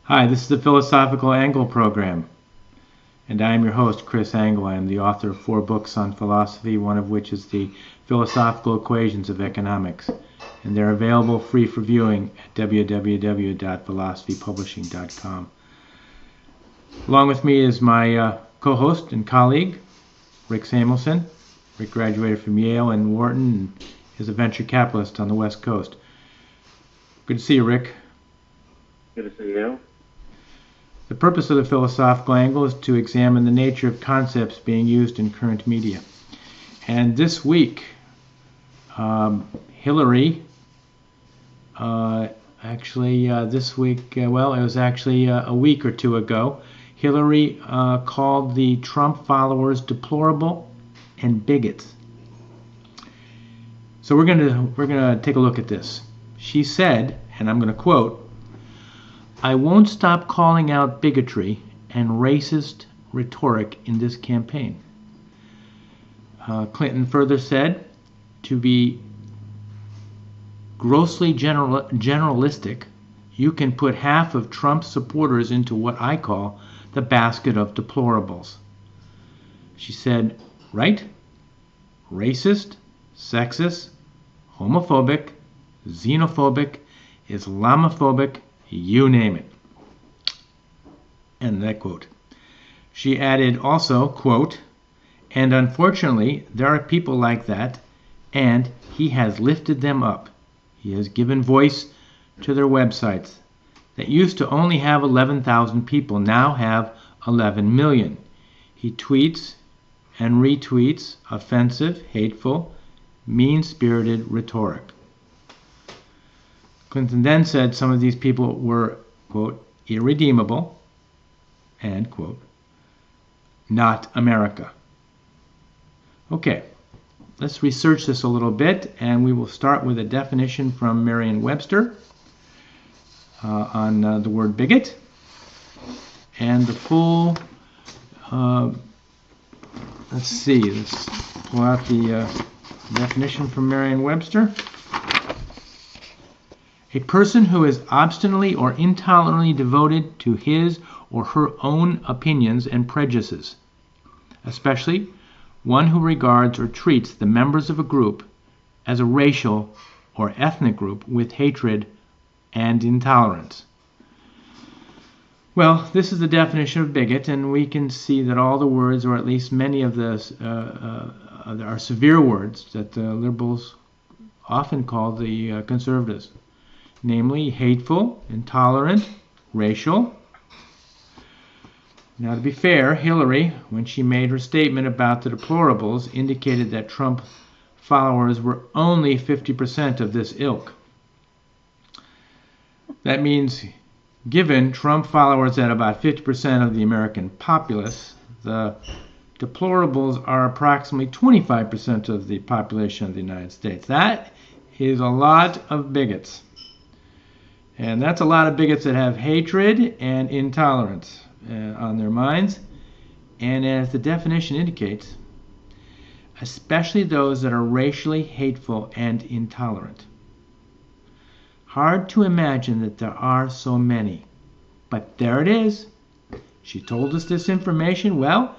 Hi, this is the Philosophical Angle program, and I am your host, Chris Angle. I am the author of 4 books on philosophy, one of which is the Philosophical Equations of Economics, and they're available free for viewing at www.philosophypublishing.com. Along with me is my co-host and colleague, Rick Samuelson. Rick graduated from Yale and Wharton and is a venture capitalist on the West Coast. Good to see you, Rick. Good to see you. The purpose of the Philosophical Angle is to examine the nature of concepts being used in current media. And this week, Hillary, it was actually a week or two ago, Hillary called the Trump followers deplorable and bigots. So we're gonna take a look at this. She said, and I'm going to quote, "I won't stop calling out bigotry and racist rhetoric in this campaign." Clinton further said, "To be grossly generalistic, you can put half of Trump's supporters into what I call the basket of deplorables." She said, right, racist, sexist, homophobic, xenophobic, Islamophobic, you name it. End that quote. She added also, quote, "And unfortunately, there are people like that, and he has lifted them up. He has given voice to their websites that used to only have 11,000 people, now have 11 million. He tweets and retweets offensive, hateful, mean-spirited rhetoric." Clinton then said some of these people were, quote, "irredeemable," and, quote, "not America." Okay, let's research this a little bit, and we will start with a definition from Merriam-Webster on the word bigot. And the full, let's pull out the definition from Merriam-Webster. "A person who is obstinately or intolerantly devoted to his or her own opinions and prejudices, especially one who regards or treats the members of a group as a racial or ethnic group with hatred and intolerance." Well, this is the definition of bigot, and we can see that all the words, or at least many of the are severe words that the liberals often call the conservatives. Namely, hateful, intolerant, racial. Now, to be fair, Hillary, when she made her statement about the deplorables, indicated that Trump followers were only 50% of this ilk. That means, given Trump followers at about 50% of the American populace, the deplorables are approximately 25% of the population of the United States. That is a lot of bigots. And that's a lot of bigots that have hatred and intolerance on their minds. And as the definition indicates, especially those that are racially hateful and intolerant. Hard to imagine that there are so many. But there it is. She told us this information. Well,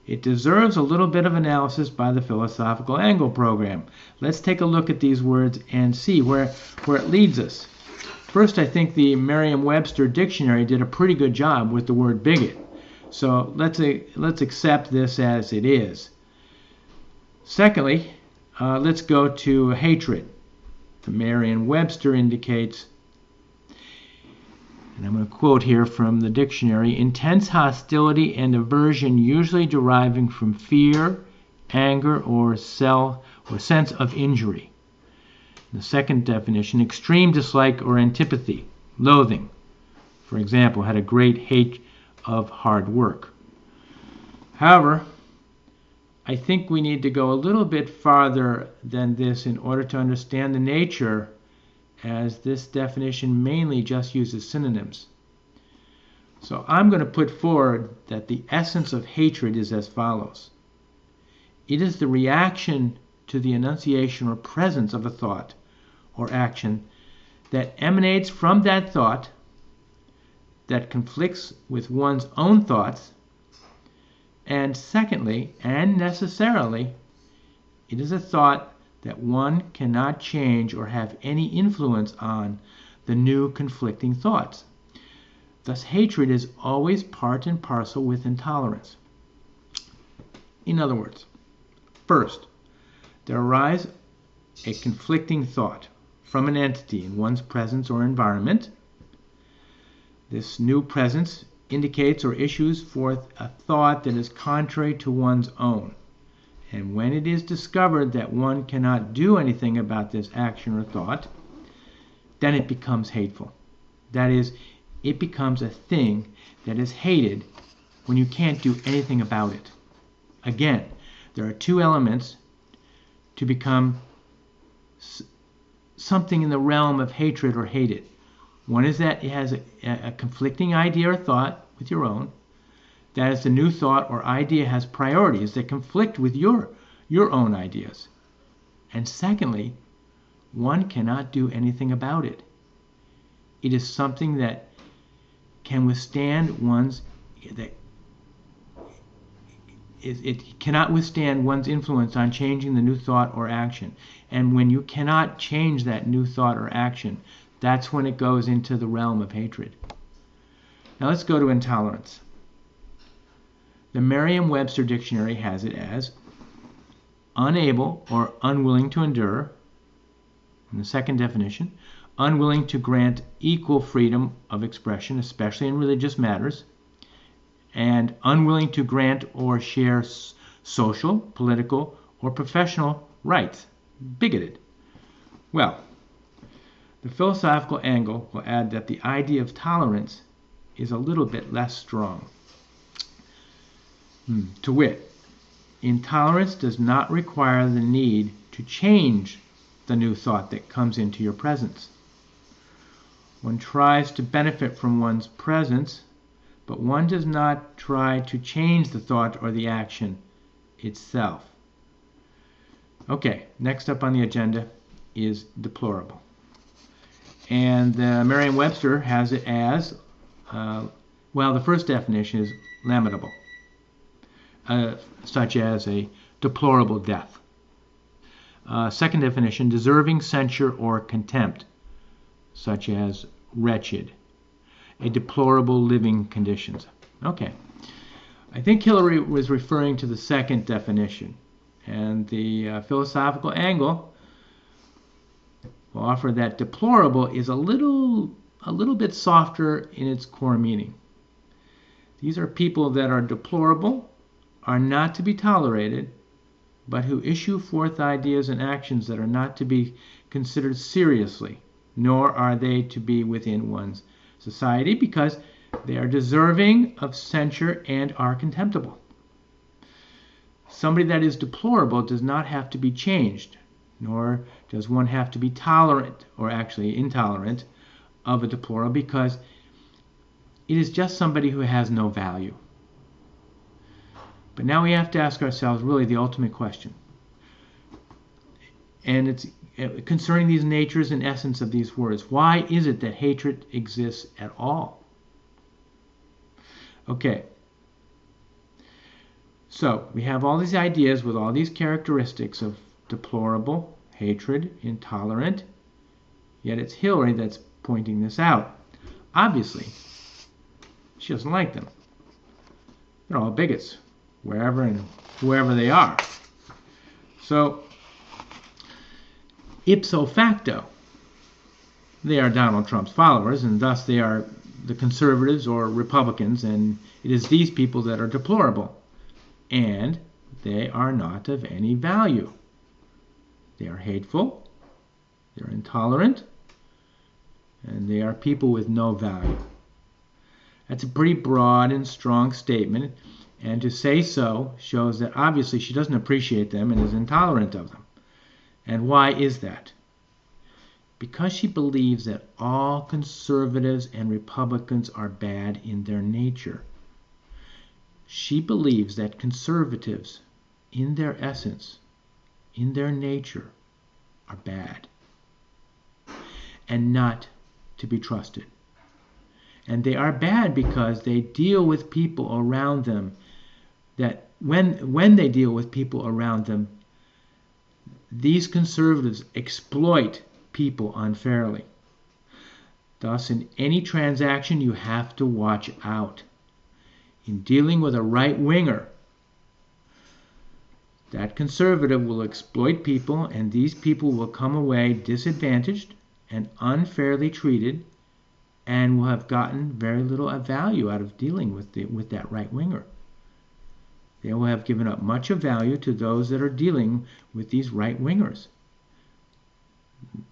it deserves a little bit of analysis by the Philosophical Angle program. Let's take a look at these words and see where it leads us. First, I think the Merriam-Webster dictionary did a pretty good job with the word bigot. So let's accept this as it is. Secondly, let's go to hatred. The Merriam-Webster indicates, and I'm going to quote here from the dictionary, "intense hostility and aversion usually deriving from fear, anger, or sense of injury." The second definition, extreme dislike or antipathy, loathing. For example, had a great hate of hard work. However, I think we need to go a little bit farther than this in order to understand the nature, as this definition mainly just uses synonyms. So I'm going to put forward that the essence of hatred is as follows. It is the reaction to the enunciation or presence of a thought or action that emanates from that thought that conflicts with one's own thoughts. And secondly, and necessarily, it is a thought that one cannot change or have any influence on the new conflicting thoughts. Thus, hatred is always part and parcel with intolerance. In other words, first, there arises a conflicting thought from an entity in one's presence or environment. This new presence indicates or issues forth a thought that is contrary to one's own. And when it is discovered that one cannot do anything about this action or thought, then it becomes hateful. That is, it becomes a thing that is hated when you can't do anything about it. Again, there are two elements to become something in the realm of hatred or hated. One is that it has a conflicting idea or thought with your own. That is, the new thought or idea has priorities that conflict with your own ideas. And secondly, one cannot do anything about it. It is something that can withstand it cannot withstand one's influence on changing the new thought or action. And when you cannot change that new thought or action, that's when it goes into the realm of hatred. Now let's go to intolerance. The Merriam-Webster dictionary has it as unable or unwilling to endure. In the second definition, unwilling to grant equal freedom of expression, especially in religious matters, and unwilling to grant or share social, political, or professional rights. Bigoted. Well, the philosophical angle will add that the idea of tolerance is a little bit less strong. To wit, intolerance does not require the need to change the new thought that comes into your presence. One tries to benefit from one's presence, but one does not try to change the thought or the action itself. Okay, next up on the agenda is deplorable. And Merriam-Webster has it as, the first definition is lamentable, such as a deplorable death. Second definition, deserving censure or contempt, such as wretched, a deplorable living conditions. Okay, I think Hillary was referring to the second definition, and the philosophical angle will offer that deplorable is a little bit softer in its core meaning. These are people that are deplorable, are not to be tolerated, but who issue forth ideas and actions that are not to be considered seriously, nor are they to be within one's society, because they are deserving of censure and are contemptible. Somebody that is deplorable does not have to be changed, nor does one have to be tolerant, or actually intolerant, of a deplorable, because it is just somebody who has no value. But now we have to ask ourselves really the ultimate question. And it's concerning these natures and essence of these words. Why is it that hatred exists at all? Okay. So we have all these ideas with all these characteristics of deplorable, hatred, intolerant, yet it's Hillary that's pointing this out. Obviously, she doesn't like them. They're all bigots, wherever and whoever they are. So, ipso facto, they are Donald Trump's followers, and thus they are the conservatives or Republicans, and it is these people that are deplorable. And they are not of any value. They are hateful, they're intolerant, and they are people with no value. That's a pretty broad and strong statement, and to say so shows that obviously she doesn't appreciate them and is intolerant of them. And why is that? Because she believes that all conservatives and Republicans are bad in their nature. She believes that conservatives, in their essence, in their nature, are bad and not to be trusted. And they are bad because they deal with people around them that when they deal with people around them, these conservatives exploit people unfairly. Thus, in any transaction, you have to watch out. In dealing with a right-winger, that conservative will exploit people, and these people will come away disadvantaged and unfairly treated, and will have gotten very little value out of dealing with that right-winger. They will have given up much of value to those that are dealing with these right-wingers.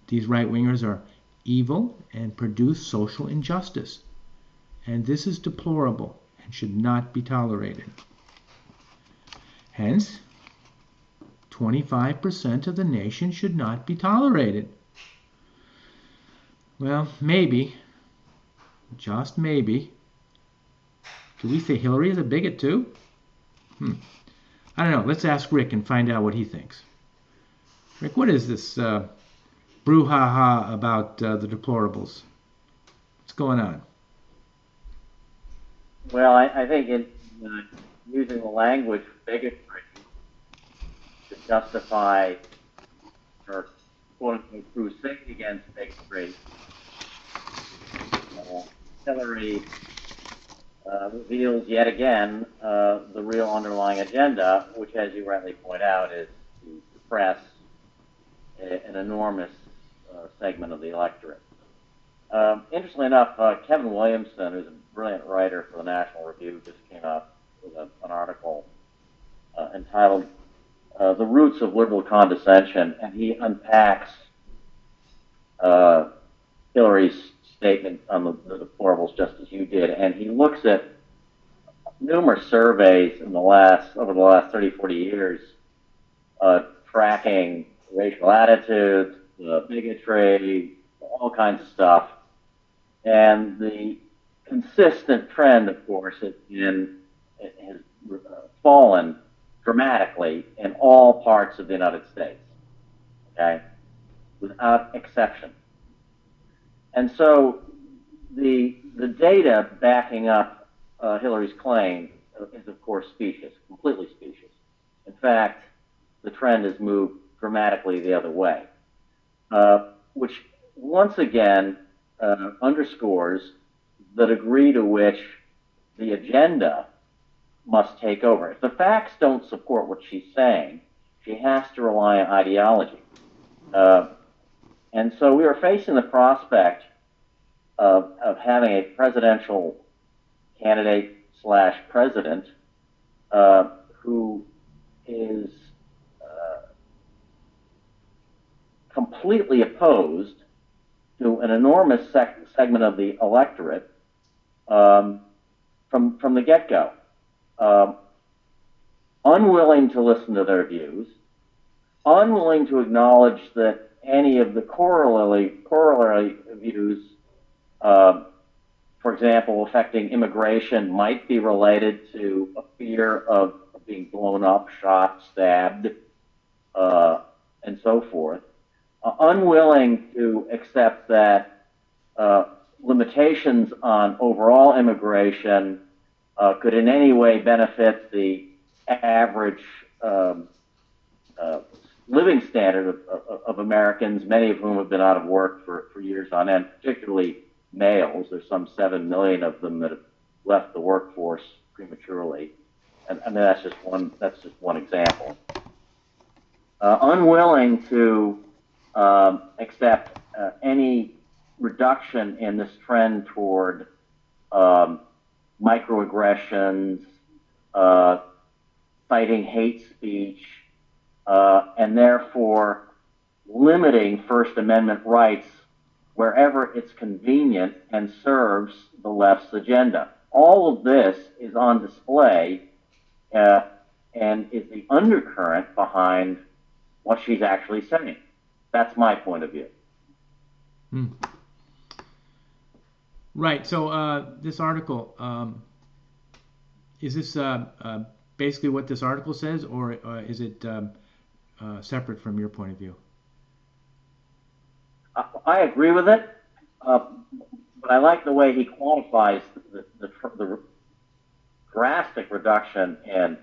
These right-wingers are evil and produce social injustice, and this is deplorable and should not be tolerated. Hence, 25% of the nation should not be tolerated. Well, maybe, just maybe. Could we say Hillary is a bigot too? I don't know. Let's ask Rick and find out what he thinks. Rick, what is this brouhaha about the deplorables? What's going on? Well, I think in using the language bigotry to justify or quote-unquote crusade against bigotry, Hillary reveals yet again the real underlying agenda, which, as you rightly point out, is to suppress an enormous segment of the electorate. Interestingly enough, Kevin Williamson, who's a brilliant writer for the National Review, just came up with an article entitled "The Roots of Liberal Condescension," and he unpacks Hillary's statement on the deplorables just as you did, and he looks at numerous surveys over the last 30, 40 years, tracking racial attitudes, bigotry, all kinds of stuff. And the consistent trend, of course, has fallen dramatically in all parts of the United States, okay, without exception. And so the data backing up Hillary's claim is, of course, specious, completely specious. In fact, the trend has moved dramatically the other way, which once again underscores the degree to which the agenda must take over. If the facts don't support what she's saying, she has to rely on ideology. And so we are facing the prospect of having a presidential candidate / president who is completely opposed to an enormous segment of the electorate from the get-go, unwilling to listen to their views, unwilling to acknowledge that any of the corollary views, for example, affecting immigration, might be related to a fear of being blown up, shot, stabbed, and so forth. Unwilling to accept that limitations on overall immigration could in any way benefit the average living standard of Americans, many of whom have been out of work for years on end, particularly males. There's some 7 million of them that have left the workforce prematurely. And I mean, that's just one example. Unwilling to accept any reduction in this trend toward microaggressions, fighting hate speech, and therefore limiting First Amendment rights wherever it's convenient and serves the left's agenda. All of this is on display and is the undercurrent behind what she's actually saying. That's my point of view. Right. So this article, is this basically what this article says, or is it separate from your point of view? I agree with it, but but I like the way he quantifies the drastic reduction in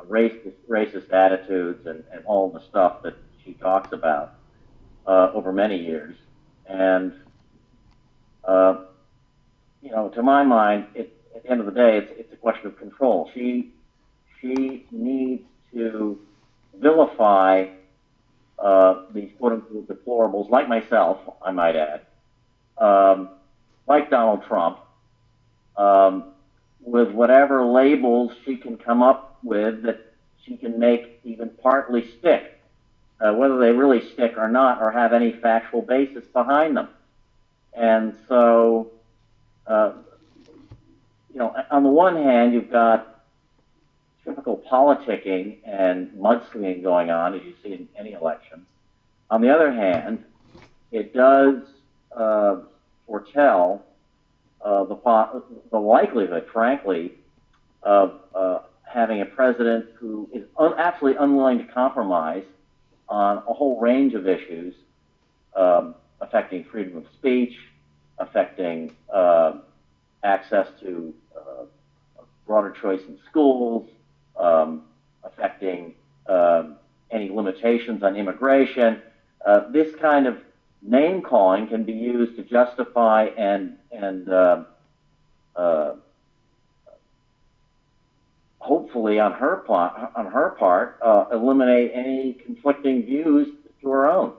racist attitudes and all the stuff that she talks about over many years. And, you know, to my mind, at the end of the day, it's a question of control. She needs to vilify these quote-unquote deplorables, like myself, I might add, like Donald Trump, with whatever labels she can come up with that she can make even partly stick, whether they really stick or not, or have any factual basis behind them. And so, you know, on the one hand, you've got typical politicking and mudslinging going on, as you see in any election. On the other hand, it does foretell the likelihood, frankly, of having a president who is absolutely unwilling to compromise on a whole range of issues affecting freedom of speech, affecting access to broader choice in schools, affecting any limitations on immigration. This kind of name calling can be used to justify and hopefully on her part eliminate any conflicting views to her own.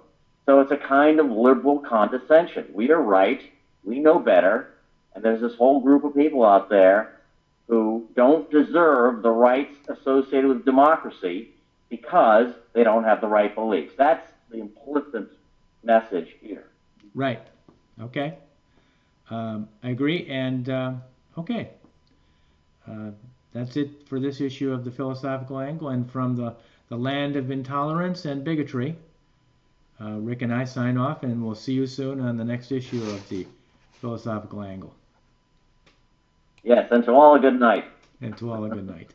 So it's a kind of liberal condescension. We are right, we know better, and there's this whole group of people out there who don't deserve the rights associated with democracy because they don't have the right beliefs. That's the implicit message here. Right. Okay. I agree. And okay. That's it for this issue of the philosophical angle. And from the land of intolerance and bigotry, Rick and I sign off, and we'll see you soon on the next issue of the philosophical angle. Yes, and to all a good night. And to all a good night.